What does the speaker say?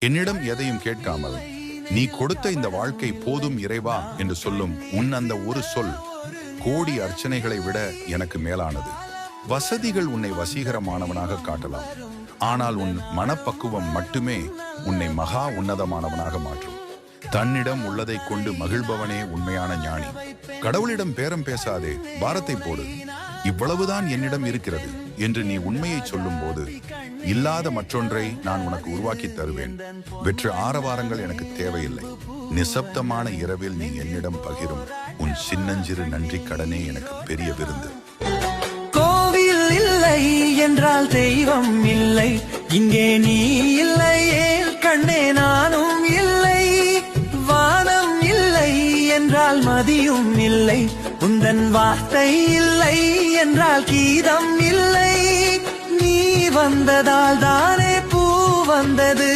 என்னிடம் எதையும் கேட்காமல் நீ கொடுத்த இந்த வாழ்க்கை போதும் இறைவா என்று சொல்லும் உன் அந்த ஒரு சொல் கோடி அர்ச்சனைகளை விட எனக்கு மேலானது. வசதிகள் உன்னை வசீகரமானவனாக காட்டலாம், ஆனால் உன் மனப்பக்குவம் மட்டுமே உன்னை மகா உன்னதமானவனாக மாற்றும். தன்னிடம் உள்ளதை கொண்டு மகிழ்பவனே உண்மையான ஞானி. கடவுளிடம் பேரம் பேசாதே, பாரத்தை போடு, இவ்வளவுதான் என்னிடம் இருக்கிறது என்று நீ உண்மையை சொல்லும் போது இல்லாத மற்றொன்றை நான் உனக்கு உருவாக்கி தருவேன். வெற்று ஆரவாரங்கள் எனக்கு தேவையில்லை. நிசப்தமான இரவில் நீ என்னிடம் பகிரும் உன் சின்னஞ்சிறு நன்றி கடனே எனக்கு பெரிய விருந்து. கோவில் இல்லை என்றால் தெய்வம் இல்லை, இங்கே நீ இல்லையே கண்ணே நானும் இல்லை. வானம் இல்லை என்றால் மதியும் இல்லை, உந்தன் வார்த்தை இல்லை என்றால் கீதம் இல்லை. நீ வந்ததால் தானே பூ வந்தது,